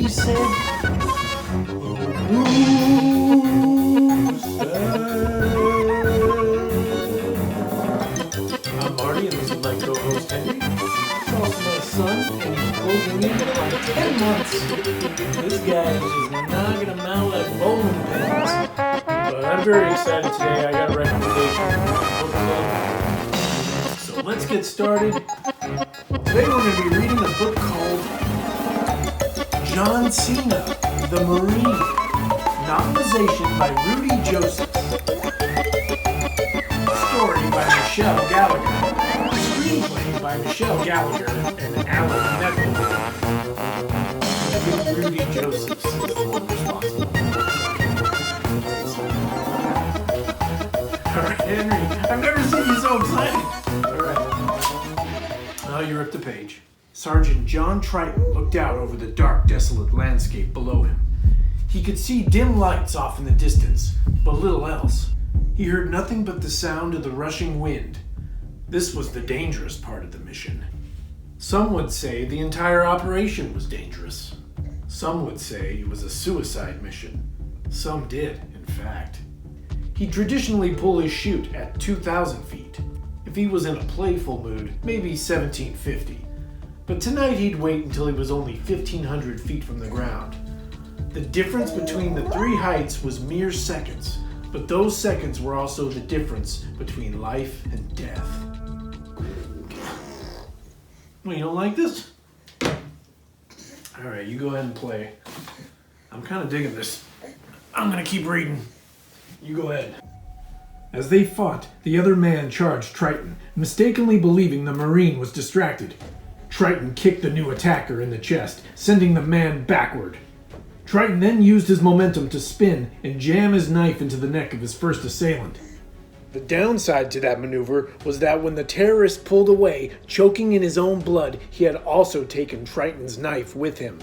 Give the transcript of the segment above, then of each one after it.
said. I'm Marty, and this is my co-host Henry. He's also my son, and he's closing in on 10 months. This guy is just knocking him out like bowling pins. But I'm very excited today. I got a recommendation from a book club. So let's get started. Today we're going to be reading a book called John Cena, the Marine. Novelization by Rudy Joseph. Story by Michelle Gallagher. Screenplay by Michelle Gallagher and Alan Neville. I think Rudy Joseph is the one responsible. Alright, Henry, I've never seen you so excited. Alright. Now you're up the page. Sergeant John Triton looked out over the dark, desolate landscape below him. He could see dim lights off in the distance, but little else. He heard nothing but the sound of the rushing wind. This was the dangerous part of the mission. Some would say the entire operation was dangerous. Some would say it was a suicide mission. Some did, in fact. He'd traditionally pull his chute at 2,000 feet. If he was in a playful mood, maybe 1,750. But tonight he'd wait until he was only 1,500 feet from the ground. The difference between the three heights was mere seconds, but those seconds were also the difference between life and death. Well, you don't like this? Alright, you go ahead and play. I'm kind of digging this. I'm gonna keep reading. You go ahead. As they fought, the other man charged Triton, mistakenly believing the Marine was distracted. Triton kicked the new attacker in the chest, sending the man backward. Triton then used his momentum to spin and jam his knife into the neck of his first assailant. The downside to that maneuver was that when the terrorist pulled away, choking in his own blood, he had also taken Triton's knife with him.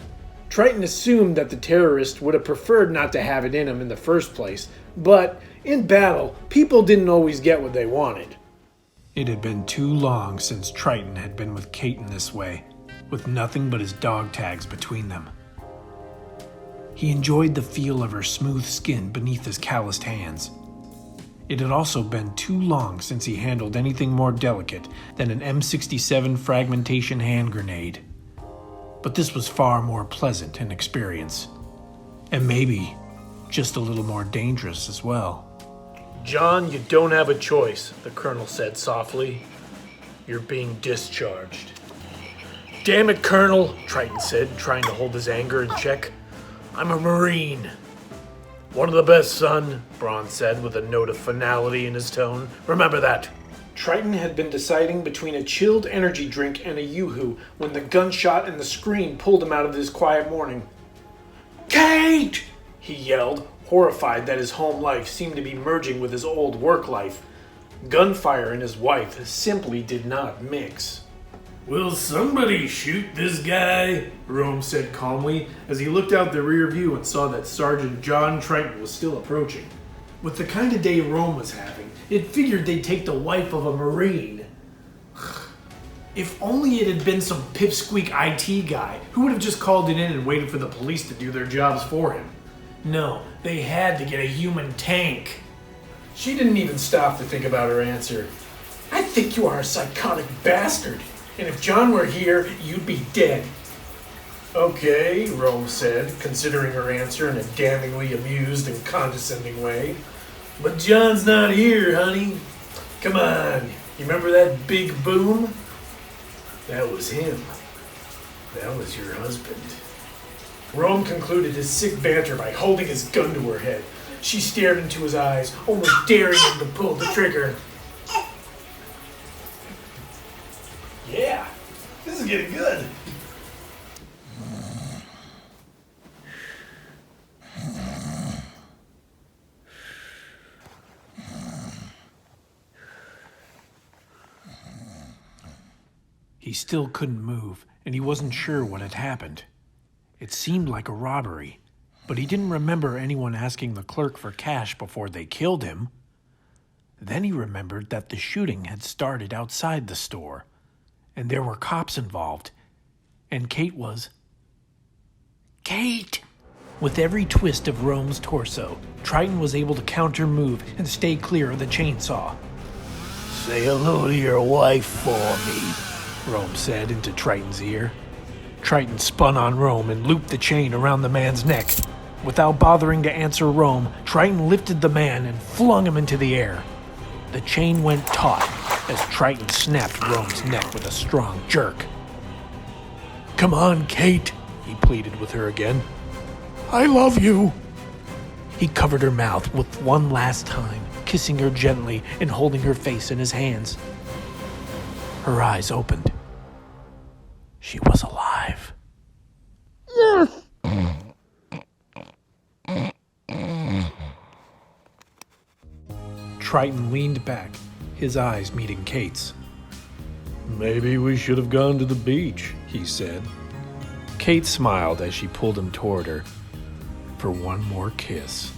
Triton assumed that the terrorist would have preferred not to have it in him in the first place, but in battle, people didn't always get what they wanted. It had been too long since Triton had been with Kate in this way, with nothing but his dog tags between them. He enjoyed the feel of her smooth skin beneath his calloused hands. It had also been too long since he handled anything more delicate than an M67 fragmentation hand grenade. But this was far more pleasant in experience. And maybe just a little more dangerous as well. John, you don't have a choice, the colonel said softly. You're being discharged. Damn it, Colonel, Triton said, trying to hold his anger in check. I'm a Marine. One of the best, son, Braun said with a note of finality in his tone. Remember that. Triton had been deciding between a chilled energy drink and a yoo-hoo when the gunshot and the scream pulled him out of his quiet morning. Kate! He yelled, horrified that his home life seemed to be merging with his old work life. Gunfire and his wife simply did not mix. Will somebody shoot this guy? Rome said calmly as he looked out the rear view and saw that Sergeant John Triton was still approaching. With the kind of day Rome was having, it figured they'd take the wife of a Marine. If only it had been some pipsqueak IT guy who would have just called it in and waited for the police to do their jobs for him. No, they had to get a human tank. She didn't even stop to think about her answer. I think you are a psychotic bastard. And if John were here, you'd be dead. Okay, Rome said, considering her answer in a damningly amused and condescending way. But John's not here, honey. Come on, you remember that big boom? That was him. That was your husband. Rome concluded his sick banter by holding his gun to her head. She stared into his eyes, almost daring him to pull the trigger. Yeah, this is getting good. He still couldn't move, and he wasn't sure what had happened. It seemed like a robbery, but he didn't remember anyone asking the clerk for cash before they killed him. Then he remembered that the shooting had started outside the store, and there were cops involved, and Kate was... Kate! With every twist of Rome's torso, Triton was able to counter-move and stay clear of the chainsaw. Say hello to your wife for me, Rome said into Triton's ear. Triton spun on Rome and looped the chain around the man's neck. Without bothering to answer Rome, Triton lifted the man and flung him into the air. The chain went taut as Triton snapped Rome's neck with a strong jerk. Come on, Kate, he pleaded with her again. I love you. He covered her mouth with one last time, kissing her gently and holding her face in his hands. Her eyes opened. She was alive. Yes! Triton leaned back, his eyes meeting Kate's. Maybe we should have gone to the beach, he said. Kate smiled as she pulled him toward her for one more kiss.